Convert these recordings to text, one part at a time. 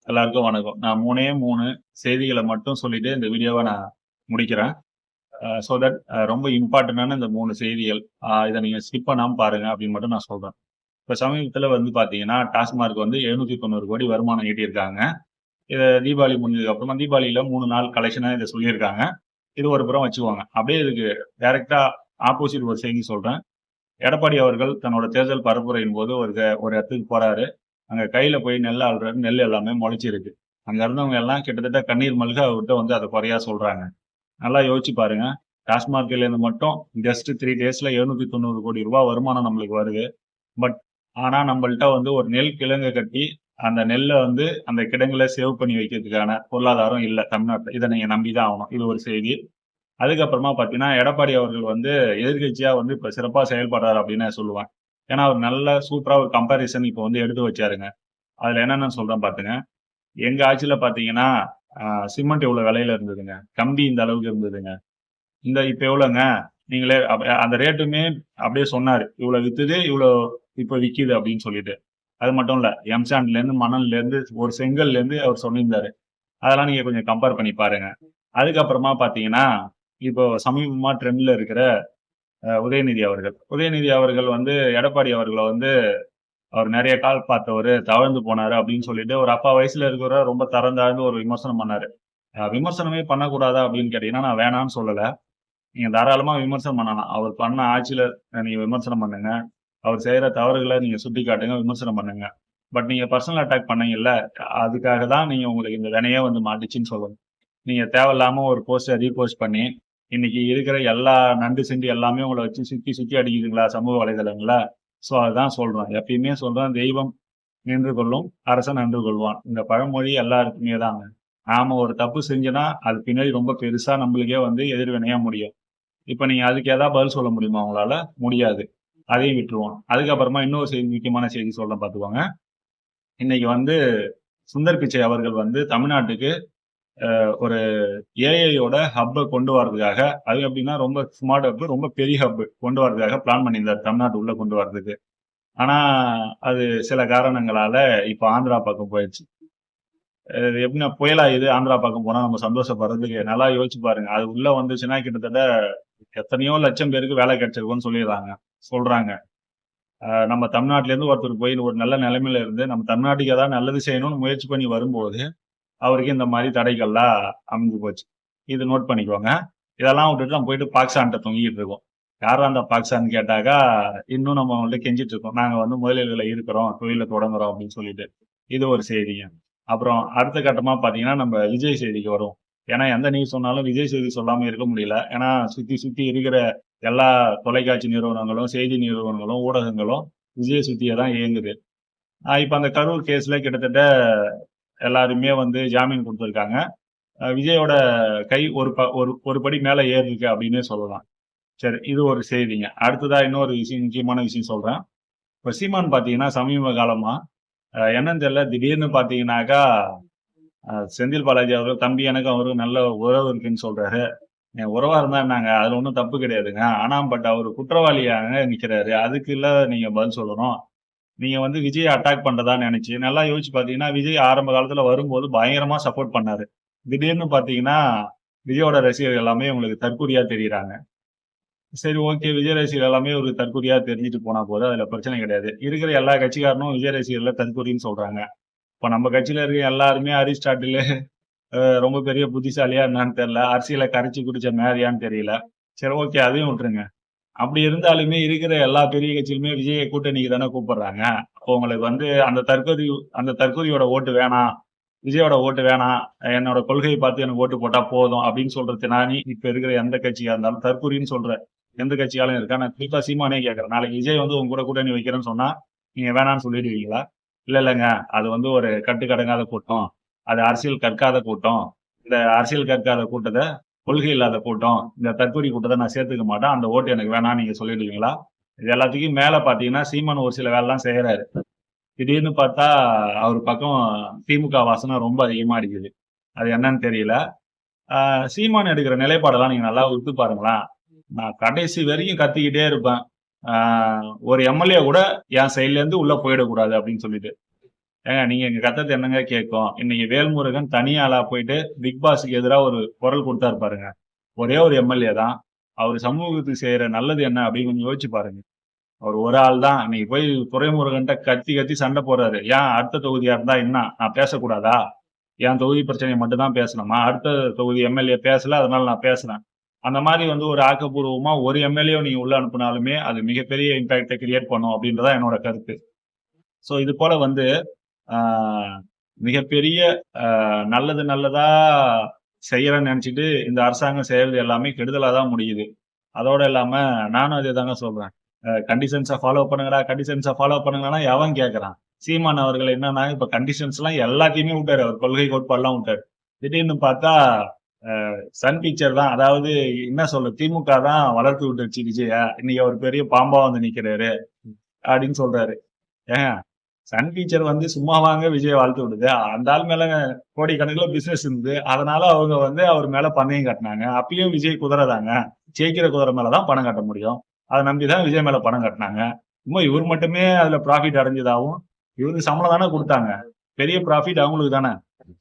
எல்லாருக்கும் வணக்கம். நான் 3 செய்திகள மட்டும் சொல்லிட்டு இந்த வீடியோவ நான் முடிக்கிறேன். சோ தட் ரொம்ப இம்பார்ட்டன்டான இந்த 3 செய்திகள். இத நீங்க ஸ்கிப் பண்ணாம பாருங்க அப்படின்னு மட்டும் நான் சொல்றேன். இப்ப சமீபத்தில வந்து பார்த்தீங்கன்னா, டாஸ்மார்க் வந்து 790 கோடி வருமானம் ஈட்டியிருக்காங்க. இத தீபாவளி முடிஞ்சதுக்கு அப்புறமா தீபாவளியில 3 நாள் கலெக்ஷனா இத சொல்லியிருக்காங்க. இது ஒரு புறம் வச்சுக்குவாங்க. அப்படியே இதுக்கு டைரக்ட்டா ஆப்போசிட் ஒரு செய்தி சொல்றேன். எடப்பாடி அவர்கள் தன்னோட தேர்தல் பரப்புரையின் போது ஒரு இடத்துக்கு போறாரு. அங்க கையில போய் நெல் அள்ளுறாரு. நெல் எல்லாமே முளைச்சிருக்கு. அங்க இருந்தவங்க எல்லாம் கிட்டத்தட்ட கண்ணீர் மல்க அவர்ட்ட வந்து அத குறையா சொல்றாங்க. நல்லா யோசிச்சு பாருங்க. டாஸ்மார்க்ல இருந்து மட்டும் ஜஸ்ட் 3 டேஸ்ல ரூ. 790 கோடி வருமானம் நம்மளுக்கு வருது. பட் ஆனா நம்மள்ட்ட வந்து ஒரு நெல் கிழங்க கட்டி, அந்த நெல்ல வந்து அந்த கிடங்குல சேவ் பண்ணி வைக்கிறதுக்கான பொருளாதாரம் இல்ல தமிழ்நாட்டுல. இத நீங்க நம்பி தான் ஆகணும். இது ஒரு செய்தி. அதுக்கப்புறமா பார்த்தீங்கன்னா, எடப்பாடி அவர்கள் வந்து எதிர்க்கட்சியா வந்து இப்ப சிறப்பா செயல்படுறாரு அப்படின்னு நான் சொல்லுவேன். ஏன்னா, அவர் நல்ல சூப்பரா ஒரு கம்பேரிசன் இப்ப வந்து எடுத்து வச்சாருங்க. அதுல என்னென்ன சொல்றேன் பாத்துங்க. எங்க ஆட்சியில பாத்தீங்கன்னா, அ சிமெண்ட் இவ்வளவு விலையில இருந்ததுங்க. கம்பி இந்த அளவுக்கு இருந்ததுங்க. இப்ப எவ்வளோங்க? நீங்களே அந்த ரேட்டுமே அப்படியே சொன்னாரு. இவ்வளவு வித்துது, இவ்வளோ இப்ப விக்கிது அப்படின்னு சொல்லிட்டு. அது மட்டும் இல்ல. எம்சாண்ட்ல இருந்து, மணல்ல இருந்து, ஒரு செங்கல்ல இருந்து அவர் சொல்லியிருந்தாரு. அதெல்லாம் நீங்க கொஞ்சம் கம்பேர் பண்ணி பாருங்க. அதுக்கப்புறமா பாத்தீங்கன்னா, இப்போ சமீபமா ட்ரெண்ட்ல இருக்கிற உதயநிதி அவர்கள். உதயநிதி அவர்கள் வந்து எடப்பாடி அவர்கள வந்து அவர் நெறைய கால் பார்த்தவரு, தவழ்ந்து போனாரு அப்படின்னு சொல்லிட்டு ஒரு அப்பா வயசுல இருக்கிறவர ரொம்ப தரம் தாழ்ந்து ஒரு விமர்சனம் பண்ணாரு. விமர்சனமே பண்ணக்கூடாதா அப்படின்னு கேட்டீங்கன்னா, நான் வேணான்னு சொல்லல. நீங்க தாராளமா விமர்சனம் பண்ணலாம். அவர் பண்ண ஆட்சியில நீங்க விமர்சனம் பண்ணுங்க. அவர் செய்யற தவறுகள நீங்க சுட்டிக்காட்டுங்க, விமர்சனம் பண்ணுங்க. பட் நீங்க பர்சனல் அட்டாக் பண்ணீங்கல்ல, அதுக்காக தான் நீங்க உங்களுக்கு இந்த வினையே வந்து மாட்டுச்சுன்னு சொல்லணும். நீங்க தேவையில்லாம ஒரு போஸ்ட்ட ரீபோஸ்ட் பண்ணி, இன்னைக்கு இருக்கிற எல்லா நண்டு, சிண்டு எல்லாமே உங்கள வச்சு சுத்தி, சுத்தி அடிக்குதுங்களா சமூக வலைதளங்கள்ல. சோ அதுதான் சொல்றேன். எப்பயுமே சொல்றேன், தெய்வம் நின்று கொள்ளும், அரசன் அன்று கொள்வான். இந்த பழமொழி எல்லாருக்குமே தாங்க. நாம ஒரு தப்பு செஞ்சோன்னா, அது பின்னாடி ரொம்ப பெருசா நம்மளுக்கே வந்து எதிர்வினையா முடியும். இப்ப நீங்க அதுக்கு ஏதாவது பதில் சொல்ல முடியுமா உங்களால? முடியாது. அதையும் விட்டுருவோம். அதுக்கப்புறமா இன்னொரு செய்தி, முக்கியமான செய்தி சொல்றேன் பார்த்துக்கோங்க. இன்னைக்கு வந்து சுந்தர் பிச்சை அவர்கள் வந்து தமிழ்நாட்டுக்கு ஒரு ஏஐயோட ஹப்ப கொண்டு வரதுக்காக, அது எப்படின்னா ரொம்ப ஸ்மார்ட் ஹப், ரொம்ப பெரிய ஹப் கொண்டு வரதுக்காக பிளான் பண்ணியிருந்தாரு தமிழ்நாட்டு உள்ள கொண்டு வரதுக்கு. ஆனா, அது சில காரணங்களால இப்ப ஆந்திரா பக்கம் போயிருச்சு. அது எப்படின்னா புயலா இது ஆந்திரா பக்கம் போனா நம்ம சந்தோஷப்படுறதுக்கு நல்லா யோசிச்சு பாருங்க. அது உள்ள வந்துச்சுன்னா கிட்டத்தட்ட எத்தனையோ லட்சம் பேருக்கு வேலை கிடைச்சிருக்கும்னு சொல்றாங்க. நம்ம தமிழ்நாட்டுல இருந்து ஒருத்தர் போய் ஒரு நல்ல நிலைமையில இருந்து நம்ம தமிழ்நாட்டுக்கு ஏதாவது நல்லது செய்யணும்னு முயற்சி பண்ணி வரும்போது, அவருக்கு இந்த மாரி தடைகள்லாம் அமைஞ்சு போச்சு. இது நோட் பண்ணிக்கோங்க. இதெல்லாம் விட்டுட்டு நம்ம போயிட்டு பாக்ஸான்ட்ட தொங்கிட்டு இருக்கோம். யார்ரா அந்த பாக்ஸான்னு கேட்டாக்கா, இன்னும் நம்ம அவங்கள்ட்ட கெஞ்சிட்டு இருக்கோம். நாங்க வந்து முதலீடுல இருக்கிறோம், தொழில தொடங்குறோம் அப்படின்னு சொல்லிட்டு. இது ஒரு செய்திங்க. அப்புறம் அடுத்த கட்டமா பார்த்தீங்கன்னா, நம்ம விஜய் செய்திக்கு வருவோம். ஏன்னா எந்த நியூஸ் சொன்னாலும் விஜய் செய்தி சொல்லாம இருக்க முடியல. ஏன்னா சுத்தி சுத்தி இருக்கிற எல்லா தொலைக்காட்சி நிறுவனங்களும், செய்தி நிறுவனங்களும், ஊடகங்களும் விஜய சுத்தியே தான் இயங்குது. இப்ப அந்த கரூர் கேஸ்ல கிட்டத்தட்ட எல்லாருமே வந்து ஜாமீன் குடுத்திருக்காங்க. விஜயோட கை ஒரு படி மேல ஏறிருக்கு அப்படின்னே சொல்லலாம். சரி, இது ஒரு செய்திங்க. அடுத்ததா இன்னொரு விஷயம், முக்கியமான விஷயம் சொல்றேன். இப்ப சீமான் பார்த்தீங்கன்னா, சமீப காலமா என்னன்னு தெரியல, திடீர்னு பார்த்தீங்கன்னாக்கா, செந்தில் பாலாஜி அவர்கள் தம்பி எனக்கும் அவருக்கும் நல்ல உறவு இருக்குன்னு சொல்றாரு. உறவா இருந்தா என்னங்க? அதுல ஒண்ணும் தப்பு கிடையாதுங்க. ஆனா பட் அவரு குற்றவாளியாங்க நிக்கிறாரு. அதுக்குல்ல நீங்க பதில் சொல்லணும். நீங்க வந்து விஜய அட்டாக் பண்றதா நெனச்சு, நல்லா யோசிச்சு பார்த்தீங்கன்னா, விஜய் ஆரம்ப காலத்துல வரும்போது பயங்கரமா சப்போர்ட் பண்ணாரு. திடீர்னு பார்த்தீங்கன்னா, விஜயோட ரசிகர்கள் எல்லாமே உங்களுக்கு தற்குறியா தெரியிறாங்க. சரி, ஓகே. விஜய் ரசிகர் எல்லாமே ஒரு தற்குறியா தெரிஞ்சுட்டு போனா போது, அதுல பிரச்சனை கிடையாது. இருக்கிற எல்லா கட்சிக்காரனும் விஜய் ரசிகர்கள தற்குறின்னு சொல்றாங்க. இப்ப நம்ம கட்சியில இருக்க எல்லாருமே அரிஸ்டாட்டிலு, ரொம்ப பெரிய புத்திசாலியா என்னான்னு தெரியல. அரசியல கரைச்சு குடிச்ச மேதையான்னு தெரியல. சரி, ஓகே. அதையும் விட்டுருங்க. அப்படி இருந்தாலுமே இருக்கிற எல்லா பெரிய கட்சியிலுமே விஜய கூட்டணிக்கு தானே கூப்பிடுறாங்க. அப்போ உங்களுக்கு வந்து அந்த தற்குறியோட ஓட்டு வேணாம். விஜயோட ஓட்டு வேணாம். என்னோட கொள்கையை பார்த்து எனக்கு ஓட்டு போட்டா போதும் அப்படின்னு சொல்றது நானி இப்ப இருக்கிற எந்த கட்சியா இருந்தாலும் தற்குறின்னு சொல்ற எந்த கட்சியாலும் இருக்கா? நான் குறிப்பா சீமானே கேட்கிறேன். நாளைக்கு விஜய் வந்து உங்க கூட கூட்டணி வைக்கிறேன்னு சொன்னா, நீங்க வேணான்னு சொல்லிடுவீங்களா? இல்லங்க. அது வந்து ஒரு கட்டுக்கடங்காத கூட்டம். அது அரசியல் கற்காத கூட்டம். இந்த அரசியல் கற்காத கூட்டத்த, கொள்கை இல்லாத கூட்டம். இந்த தற்குறி கூட்டத்த நான் சேர்த்துக்க மாட்டேன். அந்த ஓட்டு எனக்கு வேணாம்னு நீங்க சொல்லிடுவீங்களா? இது எல்லாத்துக்கும் மேல பார்த்தீங்கன்னா, சீமான் ஒரு சில வேலைலாம் செய்யறாரு. திடீர்னு பார்த்தா, அவர் பக்கம் திமுக வாசனை ரொம்ப அதிகமா அடிக்குது. அது என்னன்னு தெரியல. ஆ சீமான் எடுக்கிற நிலைப்பாடெல்லாம் நீங்க நல்லா உத்து பாருங்களேன். நான் கடைசி வரைக்கும் கத்திக்கிட்டே இருப்பேன். ஆ ஒரு எம்எல்ஏ கூட என் சைட்ல இருந்து உள்ள போயிடக்கூடாது அப்படின்னு சொல்லிட்டு. ஏங்க நீங்க எங்க கத்தது என்னங்க கேட்கும்? இன்னைக்கு வேல்முருகன் தனி ஆளா போயிட்டு பிக் பாஸ்க்கு எதிரா ஒரு குரல் கொடுத்தாரு பாருங்க. ஒரே ஒரு எம்எல்ஏ தான். அவரு சமூகத்துக்கு செய்யற நல்லது என்ன அப்படின்னு கொஞ்சம் யோசிச்சு பாருங்க. அவர் ஒரு ஆள் தான் இன்னைக்கு போய் துரைமுருகன்ட்ட கத்தி கத்தி சண்டை போடுறாரு. ஏன் அடுத்த தொகுதியா இருந்தா என்ன நான் பேசக்கூடாதா? என் தொகுதி பிரச்சனையை மட்டும் தான் பேசணுமா? அடுத்த தொகுதி எம்எல்ஏ பேசல, அதனால நான் பேசுறேன். அந்த மாதிரி வந்து ஒரு ஆக்கப்பூர்வமா ஒரு எம்எல்ஏ நீங்க உள்ள அனுப்புனாலுமே அது மிகப்பெரிய இம்பாக்டை கிரியேட் பண்ணும் அப்படின்றதான் என்னோட கருத்து. ஸோ இது போல வந்து ஆஹ், மிகப்பெரிய நல்லது நல்லதா செய்யறேன்னு நினைச்சிட்டு இந்த அரசாங்கம் செய்யறது எல்லாமே கெடுதலா தான் முடியுது. அதோட இல்லாம நானும் அதே தாங்க சொல்றேன். கண்டிஷன்ஸை ஃபாலோ பண்ணுங்கடா, கண்டிஷன்ஸை ஃபாலோ பண்ணுங்கன்னா எவன் கேட்கறான்? சீமான் அவர்கள் என்னன்னா இப்ப கண்டிஷன்ஸ் எல்லாம் எல்லாத்தையுமே விட்டாரு. அவர் கொள்கை கோட்பாடுலாம் விட்டாரு. திடீர்னு பார்த்தா சன் பிக்சர் தான், அதாவது என்ன சொல்ற, திமுக தான் வளர்த்து விட்டுருச்சு விஜய, இன்னைக்கு அவர் பெரிய பாம்பா வந்து நிக்கிறாரு அப்படின்னு சொல்றாரு. ஏன் சன் டீச்சர் வந்து சும்மா வாங்க விஜய் வாழ்த்து விடுது. அந்த ஆள் மேல கோடிக்கணக்கில் பிசினஸ் இருந்து அதனால அவங்க வந்து அவர் மேல பந்தயம் கட்டினாங்க. அப்பயும் விஜய் குதிரை தாங்க, ஜெயிக்கிற குதிரை மேலதான் பணம் கட்ட முடியும். அதை நம்பிதான் விஜய் மேல பணம் கட்டினாங்க. சும்மா இவர் மட்டுமே அதுல ப்ராஃபிட் அடைஞ்சதாகவும் இவருக்கு சம்பளம் தானே கொடுத்தாங்க, பெரிய ப்ராஃபிட் அவங்களுக்கு தானே.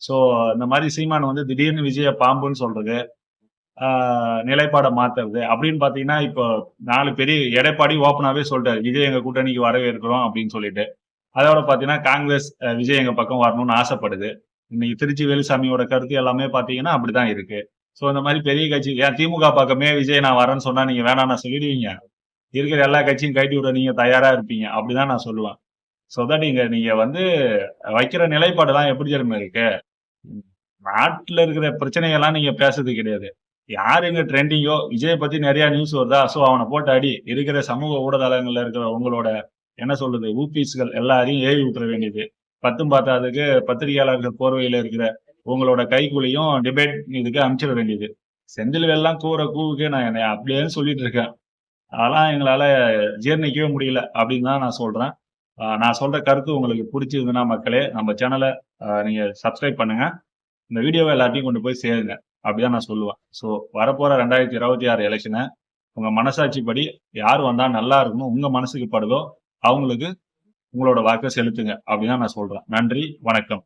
சோ இந்த மாதிரி சீமான் வந்து திடீர்னு விஜய பாம்புன்னு சொல்றது, நிலைப்பாடை மாத்துறது அப்படின்னு பாத்தீங்கன்னா இப்போ 4 பெரிய எடப்பாடி ஓப்பனாவே சொல்லிட்டாரு விஜய் எங்க கூட்டணிக்கு வரவேற்கிறோம் அப்படின்னு சொல்லிட்டு. அதோட பாத்தீங்கன்னா காங்கிரஸ் விஜய் எங்க பக்கம் வரணும்னு ஆசைப்படுது. இன்னைக்கு திருச்சி வேலுசாமியோட கருத்து எல்லாமே பாத்தீங்கன்னா அப்படிதான் இருக்கு. சோ இந்த மாதிரி பெரிய கட்சி, ஏன் திமுக பக்கமே விஜய் நான் வரேன்னு சொன்னா நீங்க வேணாம் நான் சொல்லிடுவீங்க? இருக்கிற எல்லா கட்சியும் கைட்டி விட நீங்க தயாரா இருப்பீங்க அப்படிதான் நான் சொல்லுவேன். சோ தட் நீங்க வந்து வைக்கிற நிலைப்பாடு எல்லாம் எப்படி தெரியுமா இருக்கு? நாட்டுல இருக்கிற பிரச்சனைகள்லாம் நீங்க பேசுறது கிடையாது. யாருங்க ட்ரெண்டிங்கோ, விஜய் பத்தி நிறைய நியூஸ் வருதா, சோ அவனை போட்டு அடி. இருக்கிற சமூக ஊடகங்கள்ல இருக்கிற உங்களோட என்ன சொல்றது ஊபிஸ்கள் எல்லாரையும் ஏவி விட்டுற வேண்டியது. பத்தும் பார்த்தாதுக்கு பத்திரிகையாளர்கள் போர்வையில இருக்கிற உங்களோட கைக்குலியும் டிபேட் இதுக்கு அனுப்பிச்சிட வேண்டியது. செந்தில் எல்லாம் கூற கூவுக்கு நான் என்னை அப்படியே சொல்லிட்டு இருக்கேன். அதெல்லாம் எங்களால ஜீர்ணிக்கவே முடியல அப்படின்னு தான் நான் சொல்றேன். நான் சொல்ற கருத்து உங்களுக்கு பிடிச்சிருந்ததுன்னா மக்களே நம்ம சேனலை நீங்க சப்ஸ்கிரைப் பண்ணுங்க. இந்த வீடியோவை எல்லாத்தையும் கொண்டு போய் சேருங்க அப்படிதான் நான் சொல்லுவேன். ஸோ வரப்போற 2026 எலெக்ஷனை உங்க மனசாட்சி படி யார் வந்தா நல்லா இருக்கணும் உங்க மனசுக்கு படுதோ அவங்களுக்கு உங்களோட வாக்கை செலுத்துங்க அப்படின்னு நான் சொல்றேன். நன்றி, வணக்கம்.